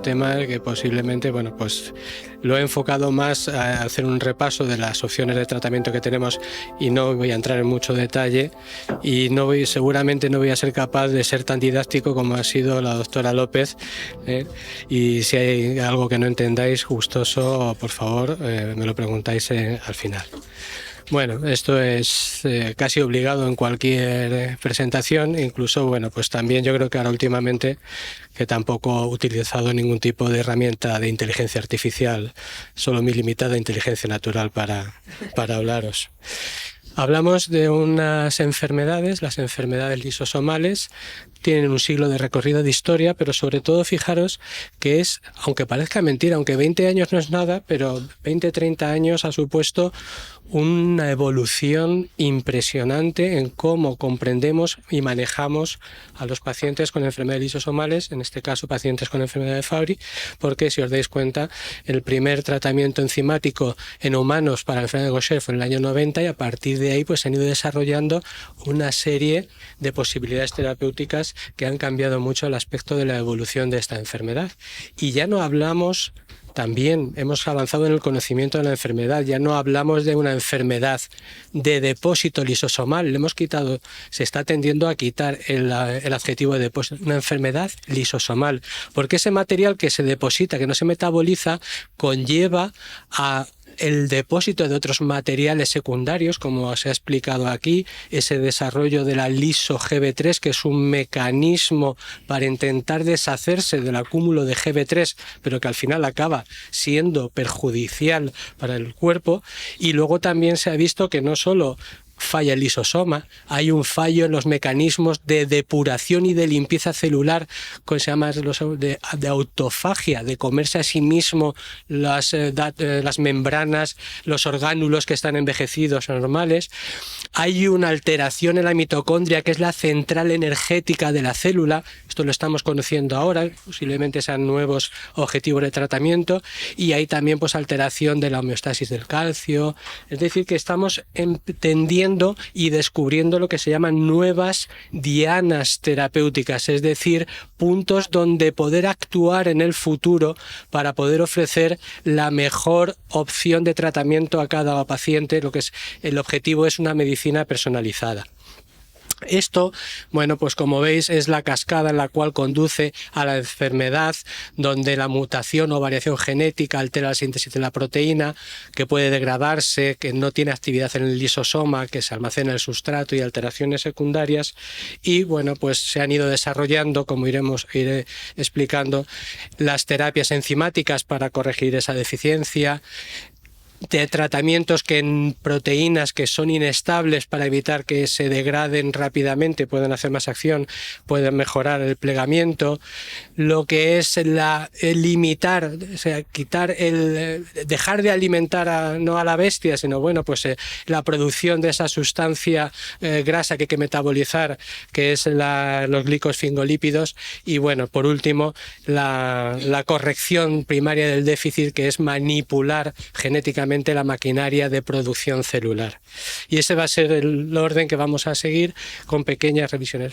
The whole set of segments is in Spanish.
tema que posiblemente, bueno, pues lo he enfocado más a hacer un repaso de las opciones de tratamiento que tenemos y no voy a entrar en mucho detalle y seguramente no voy a ser capaz de ser tan didáctico como ha sido la doctora López, y si hay algo que no entendáis, gustoso, por favor, me lo preguntáis al final. Bueno, esto es casi obligado en cualquier presentación, incluso, bueno, pues también yo creo que ahora últimamente que tampoco he utilizado ningún tipo de herramienta de inteligencia artificial, solo mi limitada inteligencia natural para hablaros. Hablamos de unas enfermedades, las enfermedades lisosomales, tienen un siglo de recorrido de historia, pero sobre todo fijaros que es, aunque parezca mentira, aunque 20 años no es nada, pero 20-30 años ha supuesto una evolución impresionante en cómo comprendemos y manejamos a los pacientes con enfermedades lisosomales, en este caso pacientes con enfermedad de Fabry, porque si os dais cuenta, el primer tratamiento enzimático en humanos para la enfermedad de Gaucher fue en el año 90 y a partir de ahí pues se han ido desarrollando una serie de posibilidades terapéuticas que han cambiado mucho el aspecto de la evolución de esta enfermedad. Y ya no hablamos, también hemos avanzado en el conocimiento de la enfermedad, ya no hablamos de una enfermedad de depósito lisosomal, le hemos quitado, se está tendiendo a quitar el adjetivo de depósito, una enfermedad lisosomal, porque ese material que se deposita, que no se metaboliza, conlleva a el depósito de otros materiales secundarios, como se ha explicado aquí, ese desarrollo de la liso GB3, que es un mecanismo para intentar deshacerse del acúmulo de GB3, pero que al final acaba siendo perjudicial para el cuerpo. Y luego también se ha visto que no solo falla el lisosoma, hay un fallo en los mecanismos de depuración y de limpieza celular, que se llama de autofagia, de comerse a sí mismo las membranas, los orgánulos que están envejecidos normales. Hay una alteración en la mitocondria, que es la central energética de la célula. Esto lo estamos conociendo ahora, posiblemente sean nuevos objetivos de tratamiento. Y hay también pues alteración de la homeostasis del calcio. Es decir, que estamos entendiendo y descubriendo lo que se llaman nuevas dianas terapéuticas, es decir, puntos donde poder actuar en el futuro para poder ofrecer la mejor opción de tratamiento a cada paciente. Lo que es el objetivo es una medicina personalizada. Esto, bueno, pues como veis es la cascada en la cual conduce a la enfermedad, donde la mutación o variación genética altera la síntesis de la proteína, que puede degradarse, que no tiene actividad en el lisosoma, que se almacena en el sustrato, y alteraciones secundarias. Y bueno, pues se han ido desarrollando, como iré explicando, las terapias enzimáticas para corregir esa deficiencia, de tratamientos que en proteínas que son inestables para evitar que se degraden rápidamente, pueden hacer más acción, pueden mejorar el plegamiento, lo que es limitar, o sea, quitar dejar de alimentar no a la bestia, sino bueno, pues la producción de esa sustancia grasa que hay que metabolizar, que es los glicosfingolípidos, y bueno, por último, la corrección primaria del déficit, que es manipular genéticamente la maquinaria de producción celular. Y ese va a ser el orden que vamos a seguir, con pequeñas revisiones.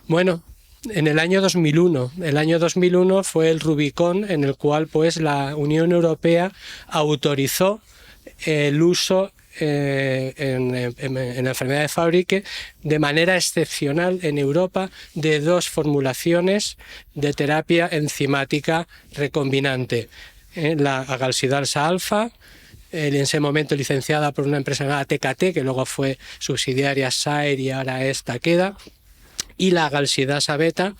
Bueno, en el año 2001 fue el Rubicón, en el cual pues la Unión Europea autorizó el uso en la enfermedad de Fabry de manera excepcional en Europa de dos formulaciones de terapia enzimática recombinante, la agalsidalsa alfa, en ese momento licenciada por una empresa llamada TKT, que luego fue subsidiaria Shire y ahora es Takeda, y la galsidasa beta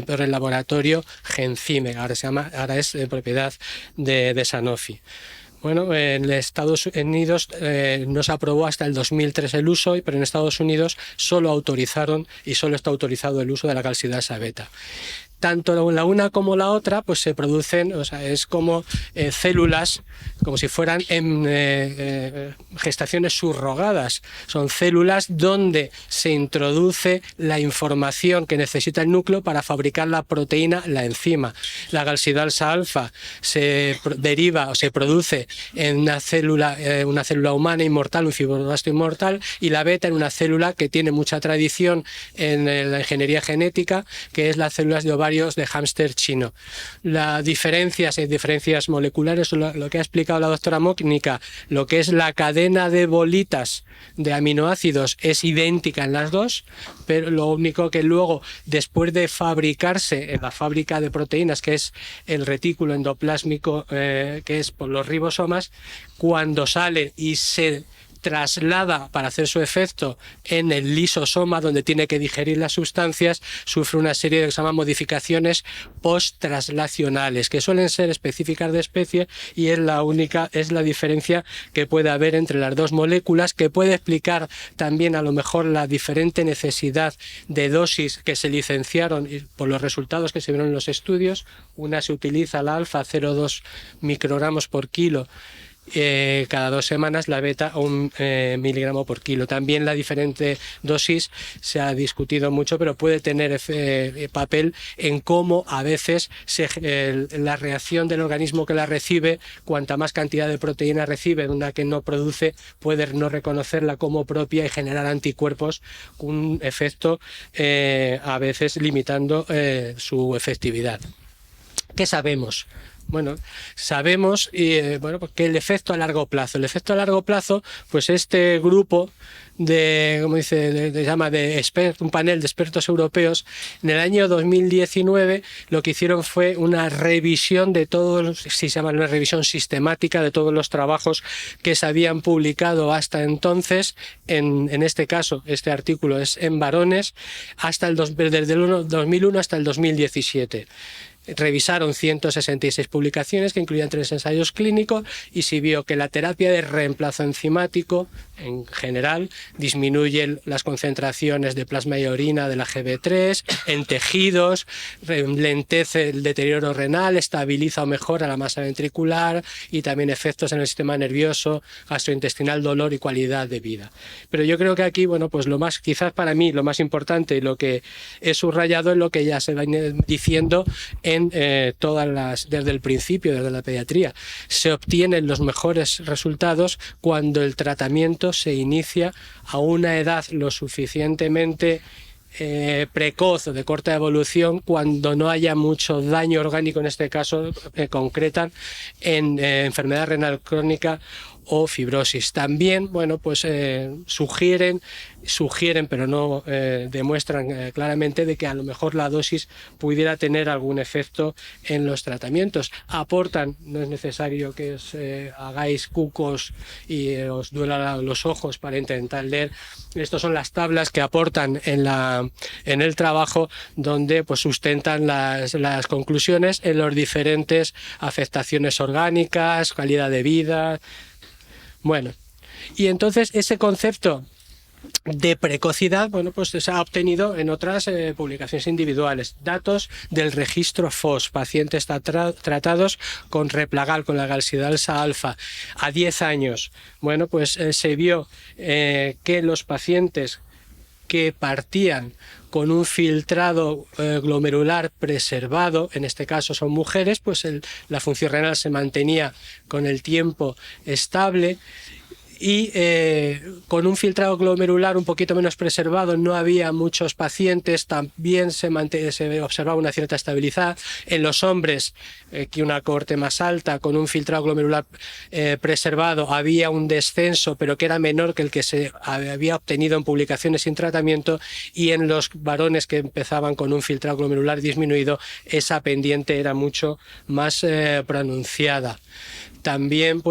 por el laboratorio Genzime, ahora es propiedad de Sanofi. Bueno, en Estados Unidos no se aprobó hasta el 2003 el uso, pero en Estados Unidos solo autorizaron y solo está autorizado el uso de la galsidasa beta. Tanto la una como la otra pues se producen, o sea, es como células, como si fueran gestaciones subrogadas. Son células donde se introduce la información que necesita el núcleo para fabricar la proteína, la enzima. La galsidalsa alfa se deriva o se produce en una célula humana inmortal, un fibroblasto inmortal, y la beta en una célula que tiene mucha tradición en la ingeniería genética, que es las células de ovario ovarios de hámster chino. Las diferencias moleculares, lo que ha explicado la doctora Mónica, lo que es la cadena de bolitas de aminoácidos es idéntica en las dos, pero lo único que luego, después de fabricarse en la fábrica de proteínas, que es el retículo endoplásmico, que es por los ribosomas, cuando sale y se traslada para hacer su efecto en el lisosoma, donde tiene que digerir las sustancias, sufre una serie de que se llaman modificaciones post-traslacionales, que suelen ser específicas de especie, y es la diferencia que puede haber entre las dos moléculas, que puede explicar también a lo mejor la diferente necesidad de dosis que se licenciaron por los resultados que se vieron en los estudios. Una se utiliza la alfa 0,2 microgramos por kilo cada 2 semanas, la beta 1 miligramo por kilo. También la diferente dosis se ha discutido mucho, pero puede tener papel en cómo a veces la reacción del organismo que la recibe, cuanta más cantidad de proteína recibe de una que no produce, puede no reconocerla como propia y generar anticuerpos, con un efecto a veces limitando su efectividad. ¿Qué sabemos? Bueno, sabemos que el efecto a largo plazo. El efecto a largo plazo, pues este grupo un panel de expertos europeos, en el año 2019 lo que hicieron fue una revisión de todos, se llama una revisión sistemática de todos los trabajos que se habían publicado hasta entonces. En este caso, este artículo es en varones, desde el 2001 hasta el 2017. Revisaron 166 publicaciones que incluían 3 ensayos clínicos, y se vio que la terapia de reemplazo enzimático en general disminuye las concentraciones de plasma y orina de la GB3 en tejidos, lentece el deterioro renal, estabiliza o mejora la masa ventricular, y también efectos en el sistema nervioso, gastrointestinal, dolor y calidad de vida. Pero yo creo que aquí, pues quizás para mí lo más importante y lo que he subrayado es lo que ya se va diciendo desde el principio, desde la pediatría. Se obtienen los mejores resultados cuando el tratamiento se inicia a una edad lo suficientemente precoz o de corta evolución, cuando no haya mucho daño orgánico, en este caso concretan en enfermedad renal crónica o fibrosis. También, sugieren, pero no demuestran claramente, de que a lo mejor la dosis pudiera tener algún efecto en los tratamientos. Aportan, no es necesario que os hagáis cucos y os duelan los ojos para intentar leer. Estas son las tablas que aportan en el trabajo, donde sustentan las conclusiones en las diferentes afectaciones orgánicas, calidad de vida. Y entonces ese concepto de precocidad, se ha obtenido en otras publicaciones individuales. Datos del registro FOS, pacientes tratados con Replagal, con la galsidalsa alfa, a 10 años. Se vio que los pacientes que partían con un filtrado glomerular preservado, en este caso son mujeres, la función renal se mantenía con el tiempo estable, y con un filtrado glomerular un poquito menos preservado no había muchos pacientes. También se observaba una cierta estabilidad. En los hombres, que una cohorte más alta, con un filtrado glomerular preservado, había un descenso, pero que era menor que el que se había obtenido en publicaciones sin tratamiento, y en los varones que empezaban con un filtrado glomerular disminuido, esa pendiente era mucho más pronunciada. También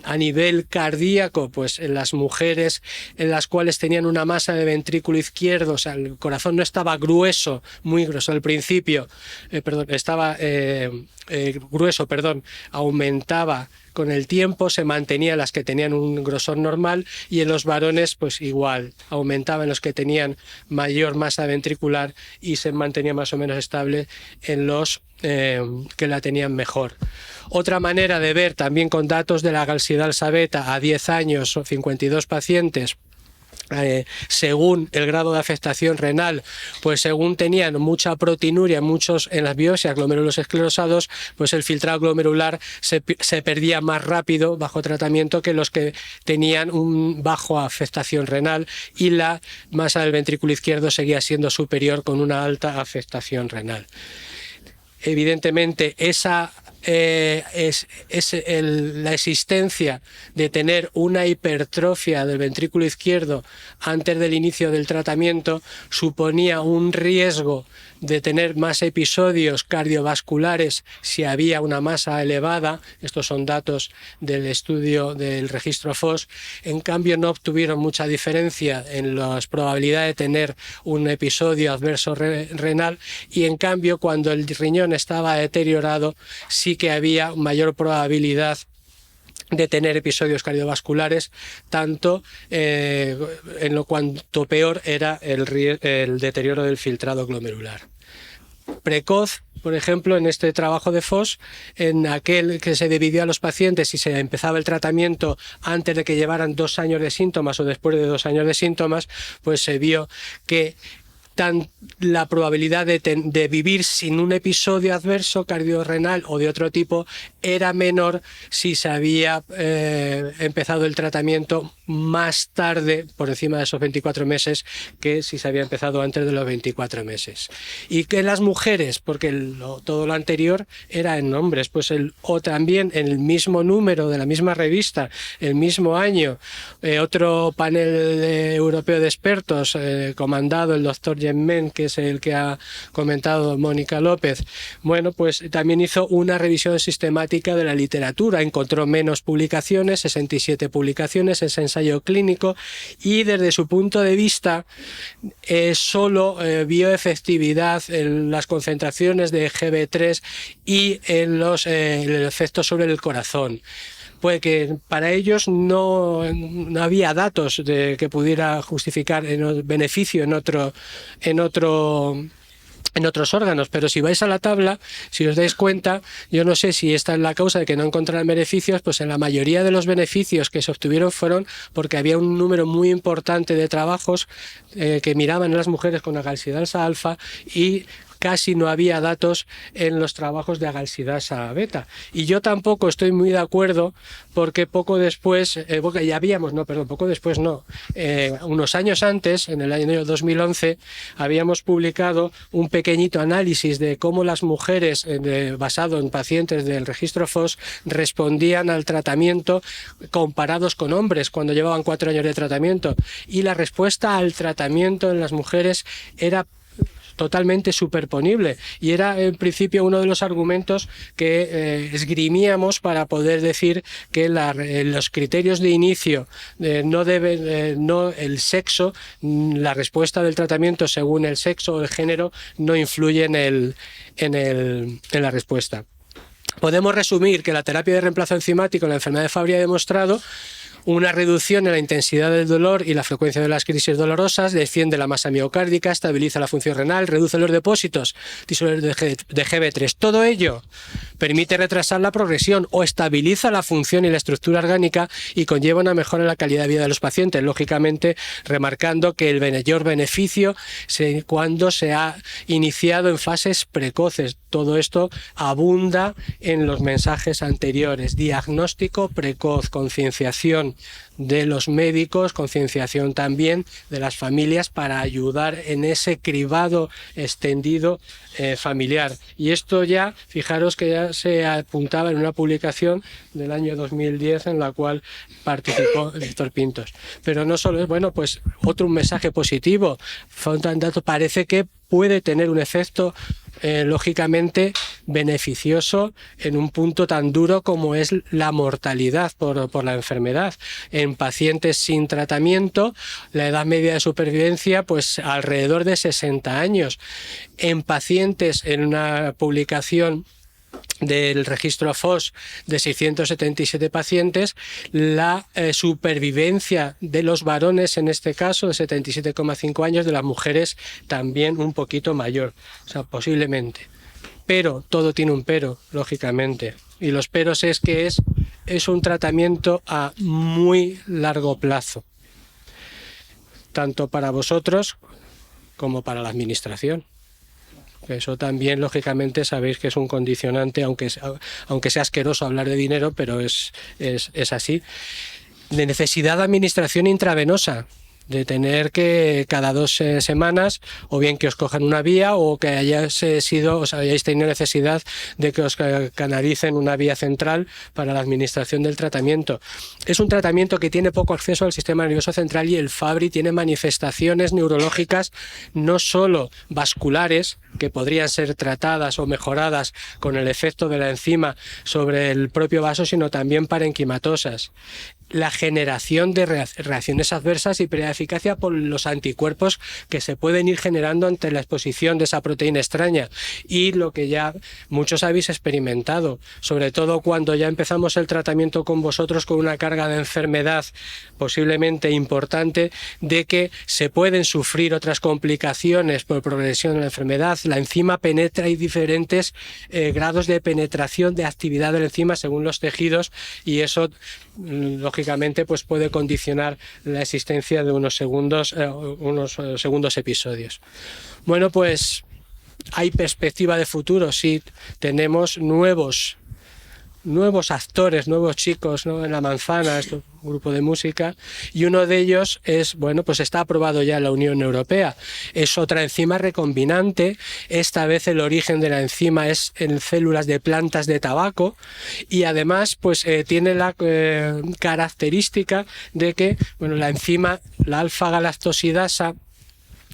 a nivel cardíaco, en las mujeres en las cuales tenían una masa de ventrículo izquierdo, o sea, el corazón no estaba grueso, muy grueso al principio, estaba grueso, aumentaba con el tiempo, se mantenía las que tenían un grosor normal, y en los varones igual, aumentaba en los que tenían mayor masa ventricular y se mantenía más o menos estable en los que la tenían mejor. Otra manera de ver, también con datos de la galsidalsa beta a 10 años o 52 pacientes, según el grado de afectación renal, pues según tenían mucha proteinuria muchos en las biopsias, glomérulos esclerosados, pues el filtrado glomerular se perdía más rápido bajo tratamiento que los que tenían un bajo afectación renal, y la masa del ventrículo izquierdo seguía siendo superior con una alta afectación renal. Evidentemente, la existencia de tener una hipertrofia del ventrículo izquierdo antes del inicio del tratamiento suponía un riesgo de tener más episodios cardiovasculares si había una masa elevada. Estos son datos del estudio del registro FOS. En cambio, no obtuvieron mucha diferencia en las probabilidades de tener un episodio adverso renal, y en cambio, cuando el riñón estaba deteriorado, sí que había mayor probabilidad de tener episodios cardiovasculares, tanto en lo cuanto peor era el deterioro del filtrado glomerular. Precoz, por ejemplo, en este trabajo de FOS, en aquel que se dividió a los pacientes y se empezaba el tratamiento antes de que llevaran 2 años de síntomas o después de 2 años de síntomas, pues se vio que la probabilidad de vivir sin un episodio adverso cardiorrenal o de otro tipo era menor si se había empezado el tratamiento más tarde, por encima de esos 24 meses, que si se había empezado antes de los 24 meses. Y que las mujeres, porque todo lo anterior era en hombres, pues o también en el mismo número de la misma revista, el mismo año, otro panel europeo de expertos comandado el doctor Men, que es el que ha comentado Mónica López, bueno, pues también hizo una revisión sistemática de la literatura, encontró menos publicaciones, 67 publicaciones, ese ensayo clínico, y desde su punto de vista solo vio efectividad en las concentraciones de GB3 y en el efecto sobre el corazón. Pues que para ellos no había datos que pudiera justificar el beneficio en otros órganos, pero si vais a la tabla, si os dais cuenta, yo no sé si esta es la causa de que no encontraran beneficios, pues en la mayoría de los beneficios que se obtuvieron fueron porque había un número muy importante de trabajos que miraban a las mujeres con agalsidasa alfa, y casi no había datos en los trabajos de agalsidasa beta. Y yo tampoco estoy muy de acuerdo, porque poco después, unos años antes, en el año 2011, habíamos publicado un pequeñito análisis de cómo las mujeres, basado en pacientes del registro FOS, respondían al tratamiento comparados con hombres cuando llevaban 4 años de tratamiento. Y la respuesta al tratamiento en las mujeres era totalmente superponible, y era en principio uno de los argumentos que esgrimíamos para poder decir que los criterios de inicio no el sexo, la respuesta del tratamiento según el sexo o el género no influye en la respuesta. Podemos resumir que la terapia de reemplazo enzimático en la enfermedad de Fabry ha demostrado una reducción en la intensidad del dolor y la frecuencia de las crisis dolorosas, desciende la masa miocárdica, estabiliza la función renal, reduce los depósitos tisulares de GB3. Todo ello permite retrasar la progresión o estabiliza la función y la estructura orgánica y conlleva una mejora en la calidad de vida de los pacientes, lógicamente remarcando que el mayor beneficio cuando se ha iniciado en fases precoces. Todo esto abunda en los mensajes anteriores: diagnóstico precoz, concienciación de los médicos, concienciación también de las familias para ayudar en ese cribado extendido familiar. Y esto ya, fijaros que ya se apuntaba en una publicación del año 2010 en la cual participó Víctor Pintos. Pero no solo es, bueno, pues otro mensaje positivo. Parece que puede tener un efecto lógicamente beneficioso en un punto tan duro como es la mortalidad por la enfermedad. En pacientes sin tratamiento, la edad media de supervivencia pues alrededor de 60 años. En pacientes, en una publicación del registro FOS de 677 pacientes, la supervivencia de los varones, en este caso de 77,5 años, de las mujeres también un poquito mayor, o sea, posiblemente. Pero todo tiene un pero, lógicamente, y los peros es que es un tratamiento a muy largo plazo. tanto para vosotros como para la administración. Eso también, lógicamente, sabéis que es un condicionante, aunque sea asqueroso hablar de dinero, pero es así. De necesidad de administración intravenosa, de tener que cada 2 semanas, o bien que os cojan una vía o que hayáis tenido necesidad de que os canalicen una vía central para la administración del tratamiento. Es un tratamiento que tiene poco acceso al sistema nervioso central y el Fabry tiene manifestaciones neurológicas no solo vasculares, que podrían ser tratadas o mejoradas con el efecto de la enzima sobre el propio vaso, sino también parenquimatosas. La generación de reacciones adversas y pérdida de eficacia por los anticuerpos que se pueden ir generando ante la exposición de esa proteína extraña, y lo que ya muchos habéis experimentado, sobre todo cuando ya empezamos el tratamiento con vosotros con una carga de enfermedad posiblemente importante, de que se pueden sufrir otras complicaciones por progresión de la enfermedad. La enzima penetra, y diferentes grados de penetración de actividad de la enzima según los tejidos, y eso lógicamente pues puede condicionar la existencia de unos segundos episodios. Bueno, pues hay perspectiva de futuro, sí, tenemos nuevos actores, nuevos chicos, ¿no?, en la manzana, este grupo de música, y uno de ellos es, bueno, pues está aprobado ya en la Unión Europea. Es otra enzima recombinante. Esta vez el origen de la enzima es en células de plantas de tabaco, y además pues tiene la característica de que, bueno, la enzima, la alfa-galactosidasa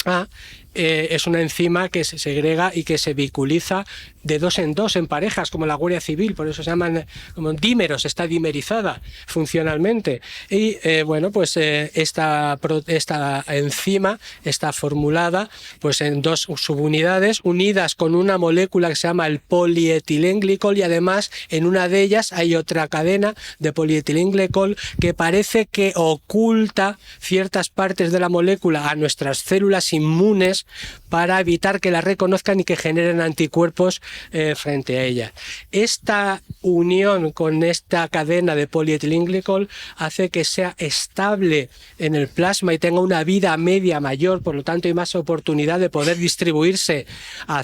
A, es una enzima que se segrega y que se biculiza de 2 en 2 en parejas, como la Guardia Civil, por eso se llaman como dímeros, está dimerizada funcionalmente. Y bueno, pues esta enzima está formulada pues en 2 subunidades unidas con una molécula que se llama el polietilenglicol, y además en una de ellas hay otra cadena de polietilenglicol que parece que oculta ciertas partes de la molécula a nuestras células inmunes para evitar que la reconozcan y que generen anticuerpos frente a ella. Esta unión con esta cadena de polietilenglicol hace que sea estable en el plasma y tenga una vida media mayor, por lo tanto hay más oportunidad de poder distribuirse a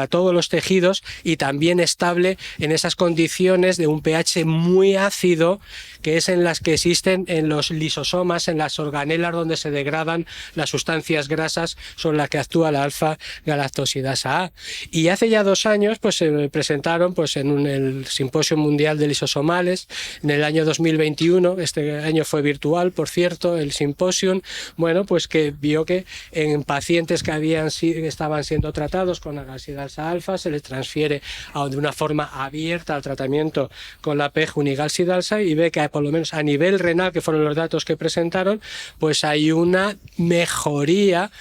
todos los tejidos, y también estable en esas condiciones de un pH muy ácido, que es en las que existen en los lisosomas, en las organelas donde se degradan las sustancias grasas sobre las que actúa la alfa-galactosidasa A. Y hace ya 2 años pues se presentaron pues en el Simposio Mundial de Lisosomales en el año 2021, este año fue virtual, por cierto, el simposium, bueno, pues que vio que en pacientes que estaban siendo tratados con la galsidalsa alfa se les transfiere de una forma abierta al tratamiento con la PEG-unigalsidalsa, y ve que por lo menos a nivel renal, que fueron los datos que presentaron, pues hay una mejoría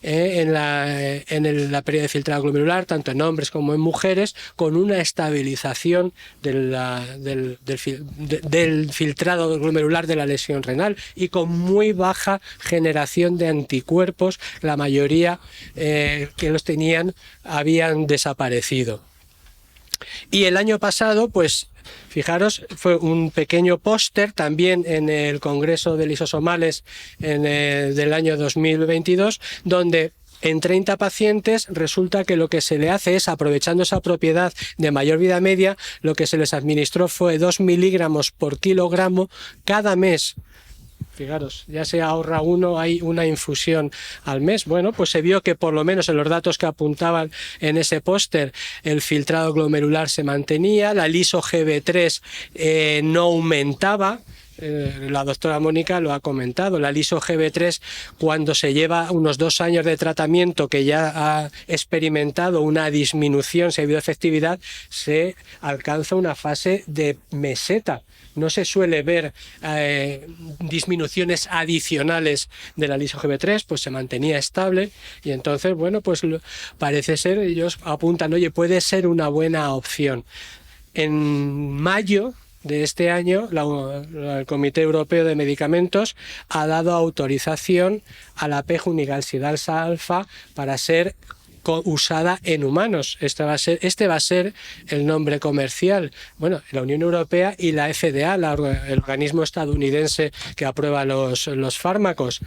en la pérdida de filtrado glomerular, tanto en hombres como en mujeres, con una estabilización del filtrado glomerular de la lesión renal, y con muy baja generación de anticuerpos. La mayoría que los tenían habían desaparecido. Y el año pasado, pues fijaros, fue un pequeño póster también en el Congreso de Lisosomales del año 2022, donde en 30 pacientes resulta que lo que se le hace es, aprovechando esa propiedad de mayor vida media, lo que se les administró fue 2 miligramos por kilogramo cada mes. Fijaros, ya se ahorra hay una infusión al mes. Bueno, pues se vio que por lo menos en los datos que apuntaban en ese póster, el filtrado glomerular se mantenía, la liso-GB3 no aumentaba. La doctora Mónica lo ha comentado, la liso-GB3, cuando se lleva unos 2 años de tratamiento, que ya ha experimentado una disminución, se ha habido efectividad, se alcanza una fase de meseta. No se suele ver disminuciones adicionales de la liso-GB3, pues se mantenía estable, y entonces, bueno, pues parece ser, ellos apuntan, oye, puede ser una buena opción. En mayo de este año, el Comité Europeo de Medicamentos ha dado autorización a la PEG-unigalsidalsa alfa para ser usada en humanos. Este va a ser el nombre comercial. Bueno, la Unión Europea y la FDA, el organismo estadounidense que aprueba los fármacos.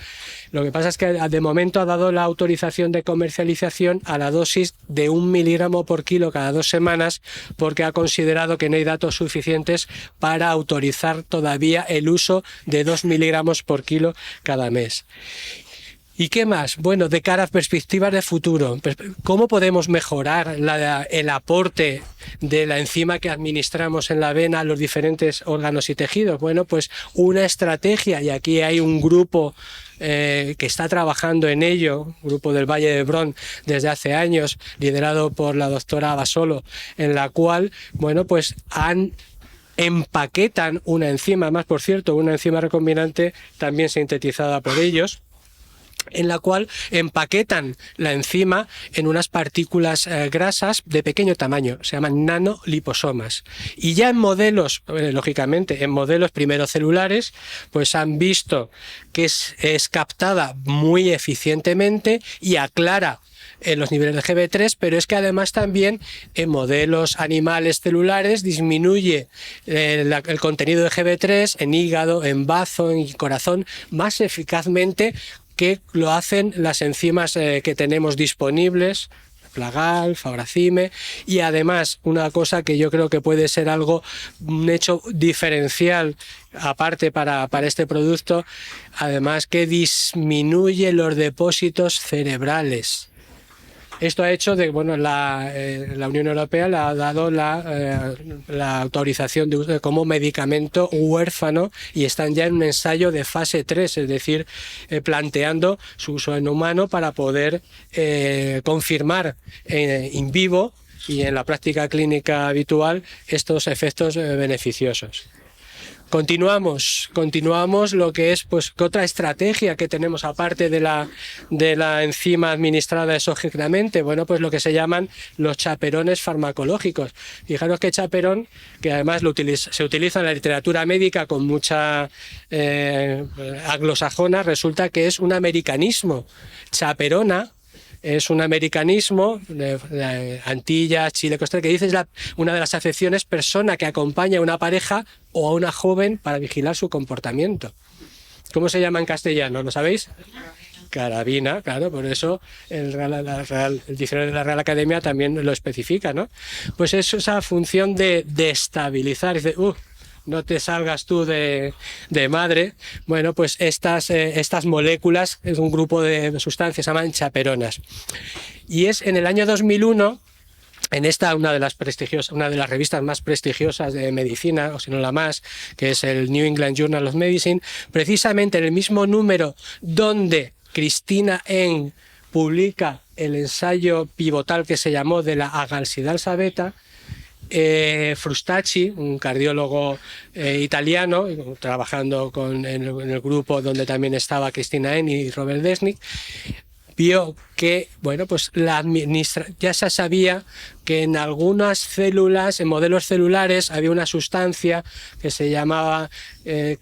Lo que pasa es que de momento ha dado la autorización de comercialización a la dosis de 1 miligramo por kilo cada 2 semanas, porque ha considerado que no hay datos suficientes para autorizar todavía el uso de 2 miligramos por kilo cada mes. ¿Y qué más? Bueno, de cara a perspectivas de futuro, ¿cómo podemos mejorar el aporte de la enzima que administramos en la vena a los diferentes órganos y tejidos? Bueno, pues una estrategia, y aquí hay un grupo que está trabajando en ello, grupo del Valle de Hebrón, desde hace años, liderado por la doctora Abasolo, en la cual, bueno, pues empaquetan una enzima, más por cierto, una enzima recombinante también sintetizada por ellos, en la cual empaquetan la enzima en unas partículas grasas de pequeño tamaño, se llaman nanoliposomas. Y ya en modelos, lógicamente, en modelos primero celulares, pues han visto que es captada muy eficientemente y aclara los niveles de GB3, pero es que además también en modelos animales celulares disminuye el contenido de GB3 en hígado, en bazo, en corazón, más eficazmente que lo hacen las enzimas que tenemos disponibles, Plagal, Fabracime, y además una cosa que yo creo que puede ser un hecho diferencial aparte para este producto, además que disminuye los depósitos cerebrales. Esto ha hecho de, bueno, la Unión Europea le ha dado la autorización de uso como medicamento huérfano y están ya en un ensayo de fase 3, es decir, planteando su uso en humano para poder confirmar in vivo y en la práctica clínica habitual estos efectos beneficiosos. Continuamos lo que es pues otra estrategia que tenemos aparte de la enzima administrada exógenamente, bueno, pues lo que se llaman los chaperones farmacológicos. Fijaros que chaperón, que además se utiliza en la literatura médica con mucha anglosajona, resulta que es un americanismo. Chaperona es un americanismo de Antillas, Chile, Costa Rica, que dice es una de las acepciones, persona que acompaña a una pareja o a una joven para vigilar su comportamiento. ¿Cómo se llama en castellano? ¿Lo sabéis? Carabina, claro, por eso el diccionario de la Real Academia también lo especifica, ¿no? Pues es esa función de estabilizar, dice, no te salgas tú de madre. Bueno, pues estas moléculas, es un grupo de sustancias, se llaman chaperonas. Y es en el año 2001, en una de las revistas más prestigiosas de medicina, o si no la más, que es el New England Journal of Medicine, precisamente en el mismo número donde Cristina Eng publica el ensayo pivotal que se llamó de la agalsidalsa beta, Frustacci, un cardiólogo italiano, trabajando en el grupo donde también estaba Cristina Eng y Robert Desnik, vio que, bueno, pues ya se sabía que en algunas células, en modelos celulares, había una sustancia que se llamaba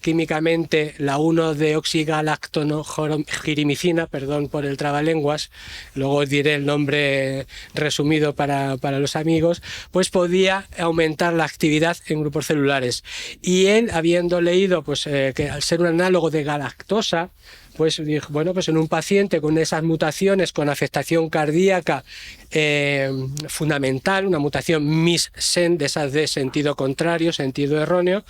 químicamente la 1-deoxigalactonojirimicina, perdón por el trabalenguas, luego os diré el nombre resumido para los amigos, pues podía aumentar la actividad en grupos celulares. Y él, habiendo leído pues, que al ser un análogo de galactosa, pues dijo, bueno, pues en un paciente con esas mutaciones, con afectación cardíaca fundamental, una mutación MIS-SEN, de esas de sentido contrario, sentido erróneo,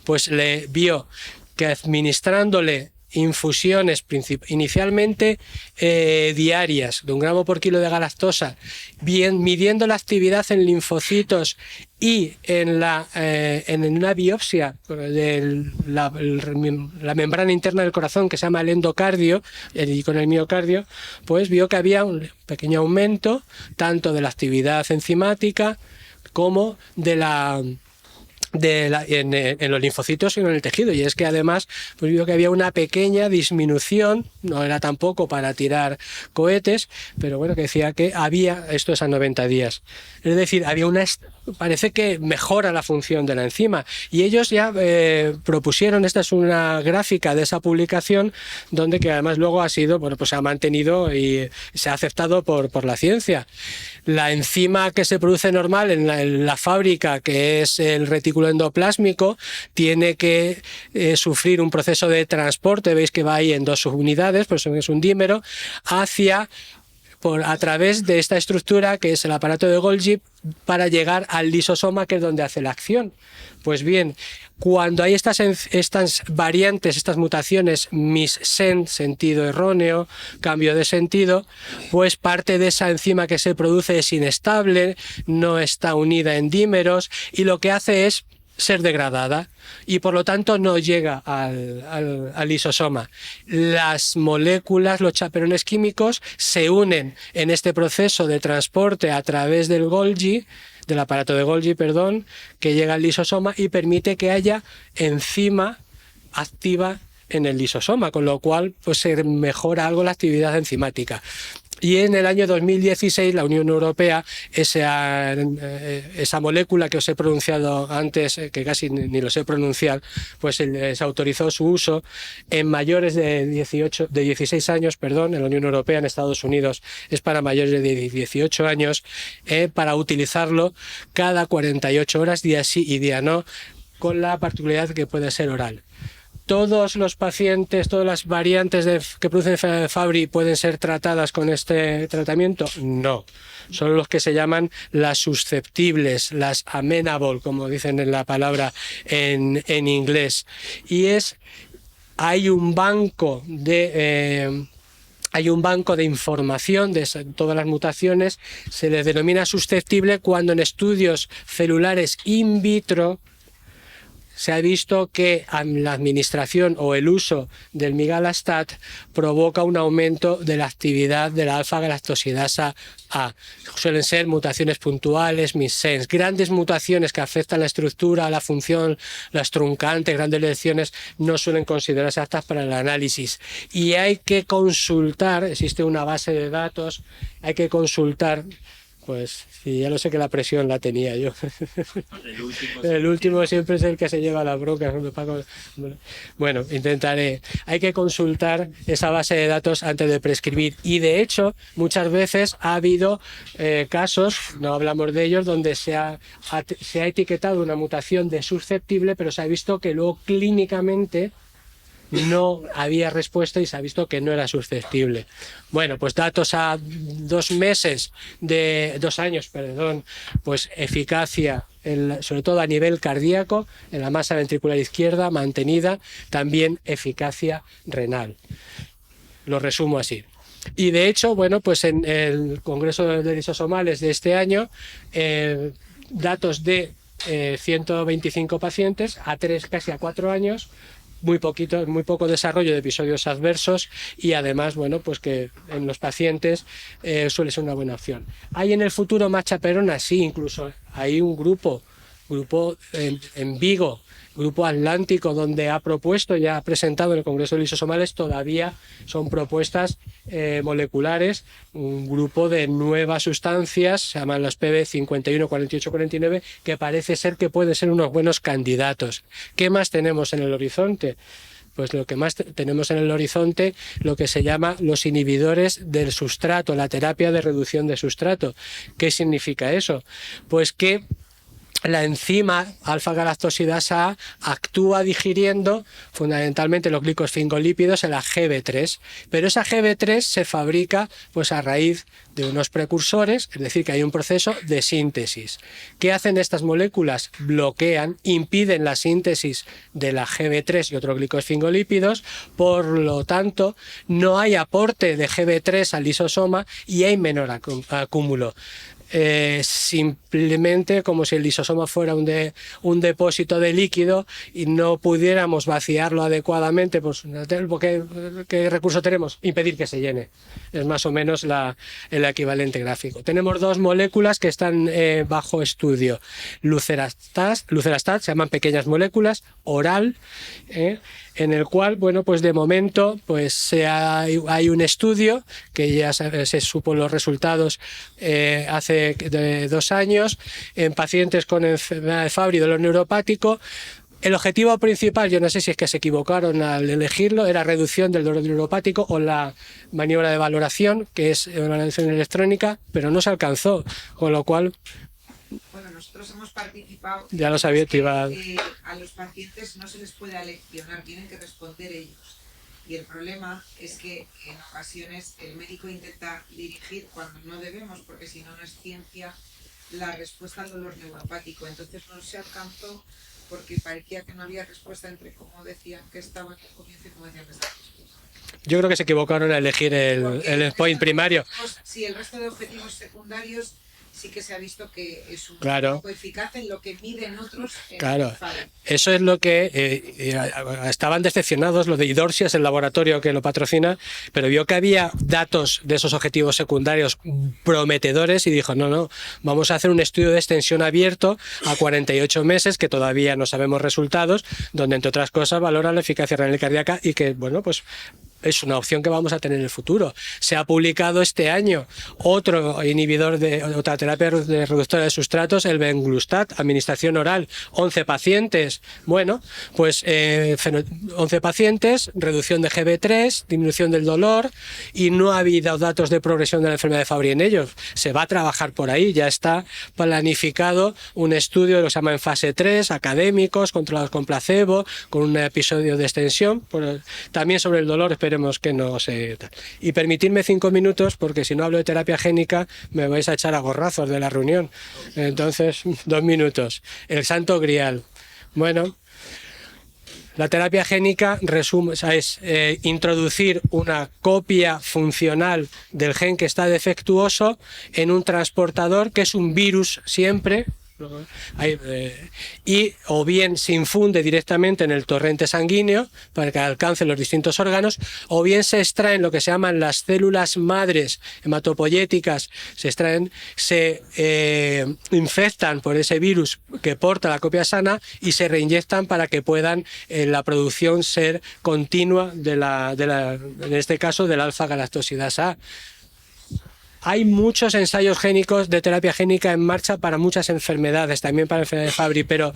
pues le vio que administrándole infusiones inicialmente diarias de 1 gramo por kilo de galactosa, midiendo la actividad en linfocitos y en una biopsia de la membrana interna del corazón que se llama el endocardio y con el miocardio, pues vio que había un pequeño aumento tanto de la actividad enzimática como de la en los linfocitos y en el tejido, y es que además pues vio que había una pequeña disminución, no era tampoco para tirar cohetes, pero bueno, que decía que había, esto es a 90 días, es decir, parece que mejora la función de la enzima, y ellos ya propusieron, esta es una gráfica de esa publicación, donde que además luego ha sido, bueno, pues se ha mantenido y se ha aceptado por la ciencia. La enzima que se produce normal en la fábrica, que es el retículo endoplásmico, tiene que sufrir un proceso de transporte, veis que va ahí en 2 subunidades, pues es un dímero, a través de esta estructura que es el aparato de Golgi para llegar al lisosoma, que es donde hace la acción. Pues bien, cuando hay estas variantes, estas mutaciones, missense, sentido erróneo, cambio de sentido, pues parte de esa enzima que se produce es inestable, no está unida en dímeros, y lo que hace es ser degradada y por lo tanto no llega al lisosoma. Las moléculas, los chaperones químicos, se unen en este proceso de transporte a través del aparato de Golgi, que llega al lisosoma y permite que haya enzima activa en el lisosoma, con lo cual pues se mejora algo la actividad enzimática. Y en el año 2016 la Unión Europea, esa molécula que os he pronunciado antes, que casi ni lo sé pronunciar, pues se autorizó su uso en mayores de 16 años, en la Unión Europea. En Estados Unidos es para mayores de 18 años, para utilizarlo cada 48 horas, día sí y día no, con la particularidad que puede ser oral. ¿Todos los pacientes, todas las variantes que producen Fabry pueden ser tratadas con este tratamiento? No. Son los que se llaman las susceptibles, las amenable, como dicen en la palabra en inglés. Y hay un banco de información de todas las mutaciones. Se les denomina susceptible cuando en estudios celulares in vitro se ha visto que la administración o el uso del migalastat provoca un aumento de la actividad de la alfa-galactosidasa A. Suelen ser mutaciones puntuales, missense. Grandes mutaciones que afectan la estructura, la función, las truncantes, grandes lesiones, no suelen considerarse aptas para el análisis. Y hay que consultar, existe una base de datos, hay que consultar. Pues sí, ya lo sé, que la presión la tenía yo. El último siempre es el que se lleva las broncas. Bueno, intentaré. Hay que consultar esa base de datos antes de prescribir. Y de hecho, muchas veces ha habido casos, no hablamos de ellos, donde se ha etiquetado una mutación de susceptible, pero se ha visto que luego clínicamente no había respuesta y se ha visto que no era susceptible. Bueno, pues datos a 2 años, pues eficacia, sobre todo a nivel cardíaco, en la masa ventricular izquierda mantenida, también eficacia renal. Lo resumo así. Y de hecho, bueno, pues en el Congreso de Lisosomales de este año, datos de 125 pacientes casi a 4 años, muy poco desarrollo de episodios adversos, y además, bueno, pues que en los pacientes suele ser una buena opción. ¿Hay en el futuro más chaperonas? Sí, incluso hay un grupo en Vigo, Grupo Atlántico, donde ha propuesto, ya ha presentado en el Congreso de Lisosomales, todavía son propuestas moleculares, un grupo de nuevas sustancias, se llaman los PB51, 48, 49, que parece ser que pueden ser unos buenos candidatos. ¿Qué más tenemos en el horizonte? Pues lo que más tenemos en el horizonte, lo que se llama los inhibidores del sustrato, la terapia de reducción de sustrato. ¿Qué significa eso? Pues que la enzima alfa-galactosidasa A actúa digiriendo fundamentalmente los glicosfingolípidos en la GB3, pero esa GB3 se fabrica pues a raíz de unos precursores, es decir, que hay un proceso de síntesis. ¿Qué hacen estas moléculas? Bloquean, impiden la síntesis de la GB3 y otros glicosfingolípidos, por lo tanto no hay aporte de GB3 al lisosoma y hay menor acúmulo. simplemente como si el lisosoma fuera un depósito de líquido y no pudiéramos vaciarlo adecuadamente, pues ¿qué recurso tenemos? Impedir que se llene. Es más o menos el equivalente gráfico. Tenemos dos moléculas que están bajo estudio. Lucerastat, se llaman pequeñas moléculas, oral, en el cual, bueno, pues de momento pues hay un estudio que ya se supo los resultados hace 2 años en pacientes con enfermedad de Fabry y dolor neuropático. El objetivo principal, yo no sé si es que se equivocaron al elegirlo, era reducción del dolor neuropático o la maniobra de valoración, que es una valoración electrónica, pero no se alcanzó, con lo cual... Bueno, nosotros hemos participado... Ya lo sabía, a los pacientes no se les puede aleccionar, tienen que responder ellos. Y el problema es que en ocasiones el médico intenta dirigir cuando no debemos, porque si no, no es ciencia, la respuesta al dolor neuropático. Entonces no se alcanzó porque parecía que no había respuesta entre cómo decían que estaba en el comienzo y cómo decían que estaba después. Yo creo que se equivocaron a elegir el point primario. Sí, el resto de objetivos secundarios sí que se ha visto que es un poco eficaz en lo que miden otros. Claro, eso es lo que estaban decepcionados los de Idorsias, el laboratorio que lo patrocina, pero vio que había datos de esos objetivos secundarios prometedores y dijo, no, vamos a hacer un estudio de extensión abierto a 48 meses, que todavía no sabemos resultados, donde entre otras cosas valora la eficacia renal y cardíaca y que, bueno, pues es una opción que vamos a tener en el futuro. Se ha publicado este año otro inhibidor otra terapia de reductora de sustratos, el Venglustat, administración oral, 11 pacientes. Bueno, pues 11 pacientes, reducción de GB3, disminución del dolor y no ha habido datos de progresión de la enfermedad de Fabry en ellos. Se va a trabajar por ahí, ya está planificado un estudio, lo se llama en fase 3, académicos, controlados con placebo, con un episodio de extensión, también sobre el dolor, esperemos que no se... Y permitidme 5 minutos, porque si no hablo de terapia génica me vais a echar a gorrazos de la reunión. Entonces, 2 minutos. El santo grial. Bueno, la terapia génica es introducir una copia funcional del gen que está defectuoso en un transportador que es un virus siempre, y o bien se infunde directamente en el torrente sanguíneo para que alcance los distintos órganos, o bien se extraen lo que se llaman las células madres hematopoyéticas, se infectan por ese virus que porta la copia sana y se reinyectan para que puedan la producción ser continua en este caso de la alfa-galactosidasa A. Hay muchos ensayos génicos de terapia génica en marcha para muchas enfermedades, también para la enfermedad de Fabry, pero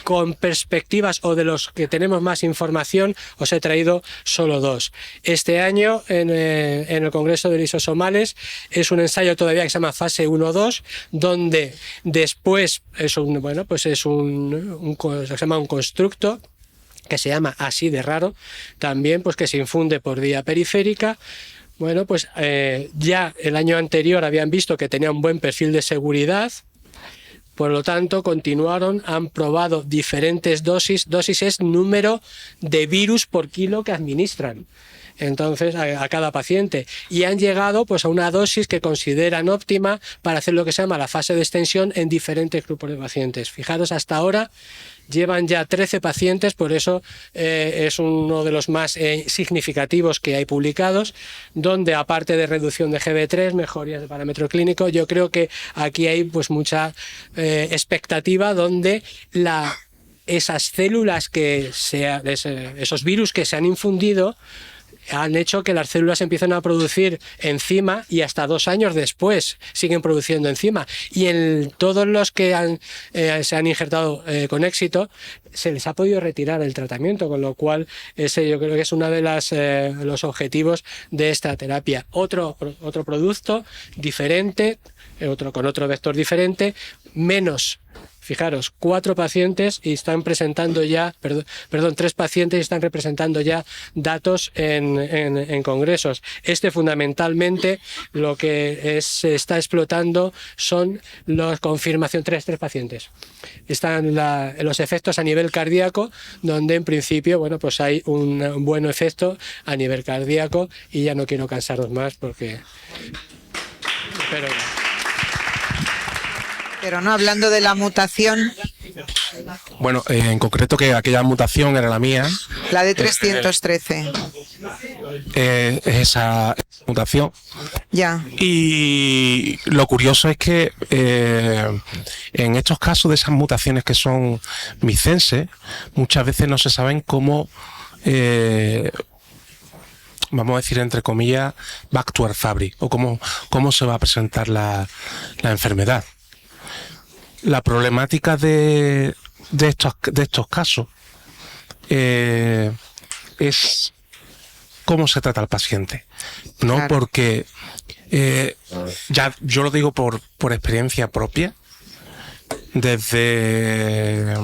con perspectivas o de los que tenemos más información, os he traído solo 2. Este año, en el Congreso de Lisosomales, es un ensayo todavía que se llama fase 1-2, donde después es se llama un constructo que se llama así de raro, también pues que se infunde por vía periférica. Bueno, pues ya el año anterior habían visto que tenía un buen perfil de seguridad, por lo tanto continuaron, han probado diferentes dosis. Dosis es número de virus por kilo que administran, entonces a cada paciente, y han llegado pues a una dosis que consideran óptima para hacer lo que se llama la fase de extensión en diferentes grupos de pacientes. Fijaros, hasta ahora llevan ya 13 pacientes, por eso es uno de los más significativos que hay publicados, donde aparte de reducción de GB3, mejorías de parámetro clínico, yo creo que aquí hay pues mucha expectativa, donde esas células esos virus que se han infundido han hecho que las células empiecen a producir enzima y hasta 2 años después siguen produciendo enzima. Y en todos los que se han injertado con éxito, se les ha podido retirar el tratamiento, con lo cual ese yo creo que es uno de los objetivos de esta terapia. Otro producto diferente, con otro vector diferente, menos. Fijaros, 4 pacientes y están presentando ya, 3 pacientes y están representando ya datos en congresos. Fundamentalmente lo que se está explotando son las confirmaciones, 3 pacientes. Están los efectos a nivel cardíaco, donde en principio, bueno, pues hay un buen efecto a nivel cardíaco, y ya no quiero cansaros más porque... Pero... Pero no, hablando de la mutación, Bueno, en concreto que aquella mutación era la mía, la de 313. es esa mutación. Ya, Y lo curioso es que en estos casos de esas mutaciones que son micenses, muchas veces no se saben cómo, vamos a decir entre comillas, va a actuar Fabry o cómo se va a presentar la enfermedad. La problemática de estos casos es cómo se trata al paciente, ¿no? Claro. Porque ya yo lo digo por experiencia propia, desde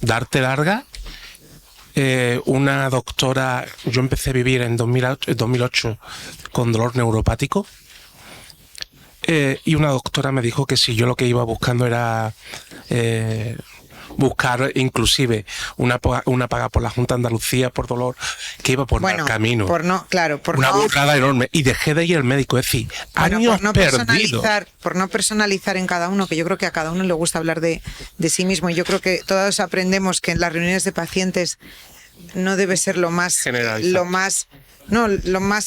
darte larga, una doctora, yo empecé a vivir en 2008 con dolor neuropático, y una doctora me dijo que si yo lo que iba buscando era buscar inclusive una paga por la Junta de Andalucía por dolor, que iba por mal camino. Por no, claro, por una no, burrada enorme. Y dejé de ir al médico, es decir, años perdidos. por no personalizar en cada uno, que yo creo que a cada uno le gusta hablar de sí mismo. Y yo creo que todos aprendemos que en las reuniones de pacientes no debe ser lo más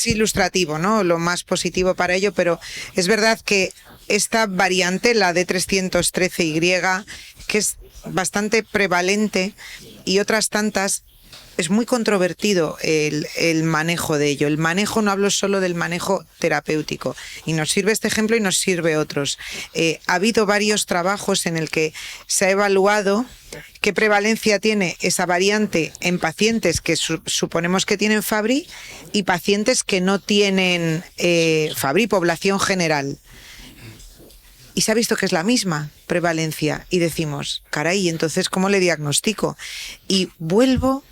ilustrativo, ¿no? Lo más positivo para ello, pero es verdad que esta variante, la D313Y, que es bastante prevalente, y otras tantas, es muy controvertido el manejo de ello. El manejo, no hablo solo del manejo terapéutico, y nos sirve este ejemplo y nos sirve otros. Ha habido varios trabajos en el que se ha evaluado qué prevalencia tiene esa variante en pacientes que suponemos que tienen Fabry y pacientes que no tienen Fabry, población general. Y se ha visto que es la misma prevalencia y decimos, caray, entonces ¿cómo le diagnostico? Y vuelvo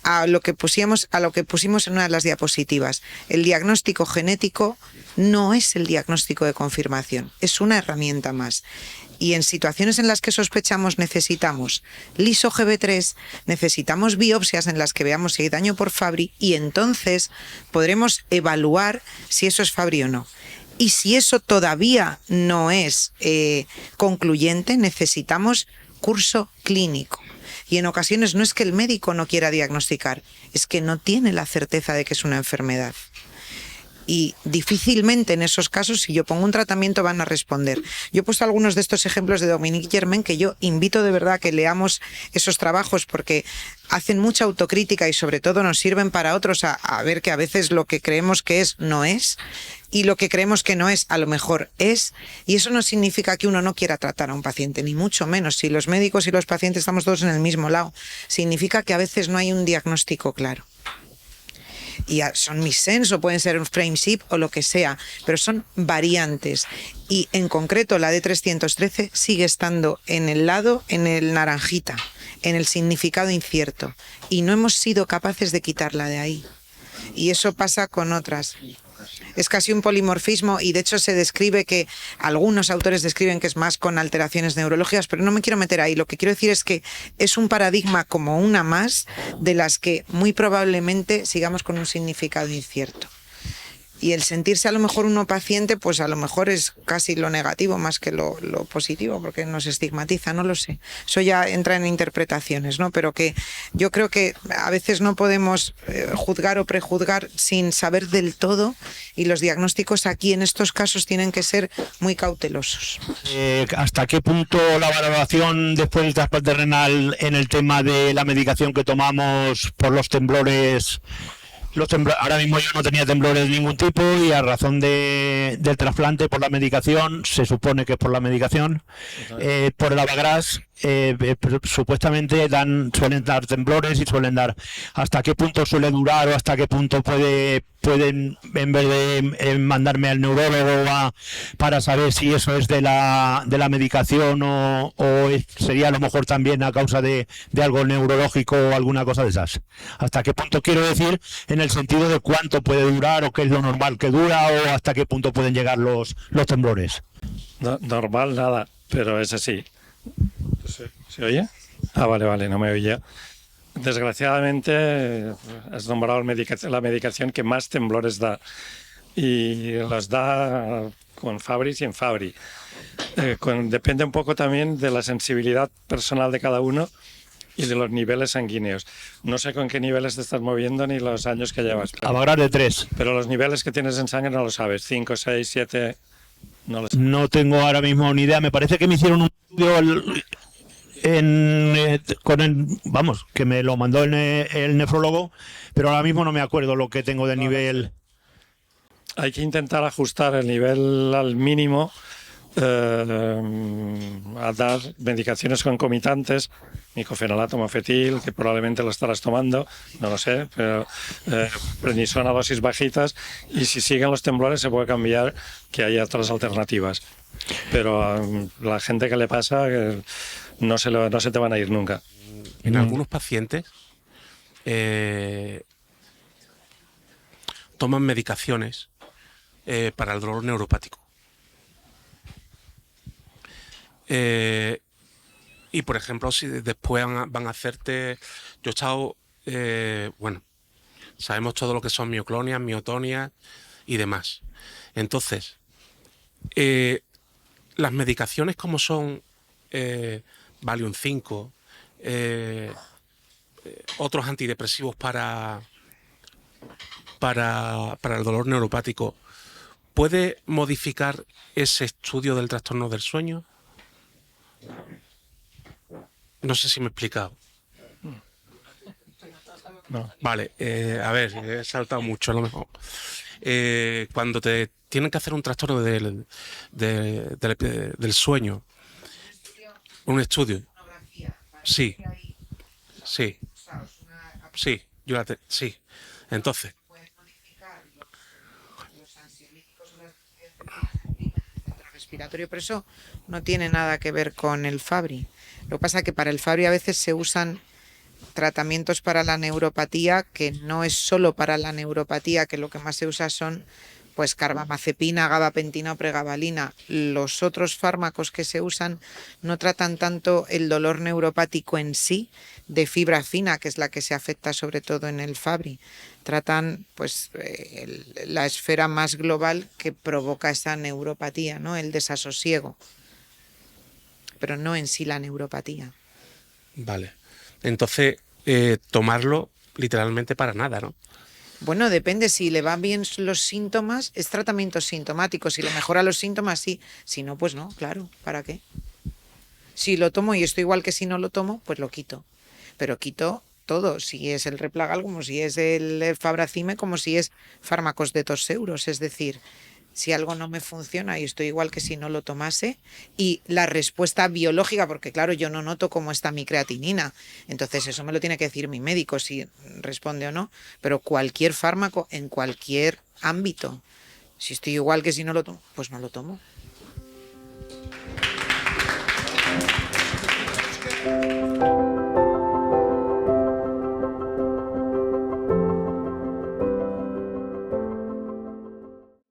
a lo que pusimos en una de las diapositivas. El diagnóstico genético no es el diagnóstico de confirmación, es una herramienta más. Y en situaciones en las que sospechamos necesitamos liso-GB3, necesitamos biopsias en las que veamos si hay daño por Fabry, y entonces podremos evaluar si eso es Fabry o no. Y si eso todavía no es concluyente, necesitamos curso clínico. Y en ocasiones no es que el médico no quiera diagnosticar, es que no tiene la certeza de que es una enfermedad. Y difícilmente en esos casos, si yo pongo un tratamiento, van a responder. Yo he puesto algunos de estos ejemplos de Dominique Germain, que yo invito de verdad a que leamos esos trabajos, porque hacen mucha autocrítica y sobre todo nos sirven para otros a ver que a veces lo que creemos que es, no es, y lo que creemos que no es, a lo mejor es. Y eso no significa que uno no quiera tratar a un paciente, ni mucho menos. Si los médicos y los pacientes estamos todos en el mismo lado, significa que a veces no hay un diagnóstico claro. Y son missense o pueden ser un frameship o lo que sea, pero son variantes. Y en concreto la D313 sigue estando en el naranjita, en el significado incierto. Y no hemos sido capaces de quitarla de ahí. Y eso pasa con otras. Es casi un polimorfismo, y de hecho se describe que algunos autores describen que es más con alteraciones neurológicas, pero no me quiero meter ahí. Lo que quiero decir es que es un paradigma como una más de las que muy probablemente sigamos con un significado incierto. Y el sentirse a lo mejor uno paciente, pues a lo mejor es casi lo negativo más que lo positivo, porque nos estigmatiza, no lo sé. Eso ya entra en interpretaciones, ¿no? Pero que yo creo que a veces no podemos juzgar o prejuzgar sin saber del todo, y los diagnósticos aquí en estos casos tienen que ser muy cautelosos. ¿Hasta qué punto la valoración después del trasplante renal en el tema de la medicación que tomamos por los temblores? Ahora mismo yo no tenía temblores de ningún tipo, y a razón del trasplante por la medicación, se supone que es por la medicación, por el Avagras, supuestamente suelen dar temblores y suelen dar. ¿Hasta qué punto suele durar o hasta qué punto pueden, en vez de mandarme al neurólogo para saber si eso es de la medicación o sería a lo mejor también a causa de algo neurológico o alguna cosa de esas? ¿Hasta qué punto, quiero decir, en el sentido de cuánto puede durar o qué es lo normal que dura, o hasta qué punto pueden llegar los temblores? No, normal nada, pero es así. ¿Se oye? Ah, vale, no me oía. Desgraciadamente has nombrado la medicación que más temblores da, y los da con Fabry y sin Fabry. depende un poco también de la sensibilidad personal de cada uno y de los niveles sanguíneos. No sé con qué niveles te estás moviendo ni los años que llevas. A valorar de 3. Pero los niveles que tienes en sangre no lo sabes. 5, 6, 7... No lo sé. No tengo ahora mismo ni idea. Me parece que me hicieron un estudio con el, vamos, que me lo mandó el nefrólogo, pero ahora mismo no me acuerdo lo que tengo de nivel. Hay que intentar ajustar el nivel al mínimo, a dar medicaciones concomitantes, micofenolato, mofetil, que probablemente lo estarás tomando, no lo sé, pero prednisona a dosis bajitas, y si siguen los temblores se puede cambiar, que hay otras alternativas. Pero a la gente que le pasa, no se te van a ir nunca. En algunos pacientes toman medicaciones para el dolor neuropático. Y por ejemplo, si después van a hacerte... Yo he estado... bueno, sabemos todo lo que son mioclonias, miotonias y demás. Entonces, las medicaciones como son Valium 5, otros antidepresivos para el dolor neuropático, ¿puede modificar ese estudio del trastorno del sueño? No sé si me he explicado. No. Vale, a ver, he saltado mucho a lo mejor. Cuando te tienen que hacer un trastorno del sueño, un estudio, sí, sí, sí, sí. Entonces, Los ansiolíticos o las centro respiratorio, pero eso no tiene nada que ver con el Fabry. Lo que pasa es que para el Fabry a veces se usan tratamientos para la neuropatía, que no es solo para la neuropatía, que lo que más se usa son pues carbamazepina, gabapentina o pregabalina. Los otros fármacos que se usan no tratan tanto el dolor neuropático en sí, de fibra fina, que es la que se afecta sobre todo en el Fabry. Tratan pues la esfera más global que provoca esa neuropatía, ¿no? El desasosiego, pero no en sí la neuropatía. vale. Entonces, tomarlo literalmente para nada, ¿no? Bueno, depende, si le van bien los síntomas, es tratamiento sintomático, si le mejora los síntomas, sí, si no, pues no, claro, ¿para qué? Si lo tomo y estoy igual que si no lo tomo, pues lo quito, pero quito todo, si es el Replagal, como si es el Fabracime, como si es fármacos de 2 euros, es decir, si algo no me funciona y estoy igual que si no lo tomase, y la respuesta biológica, porque claro, yo no noto cómo está mi creatinina, entonces eso me lo tiene que decir mi médico si responde o no, pero cualquier fármaco en cualquier ámbito, si estoy igual que si no lo tomo, pues no lo tomo.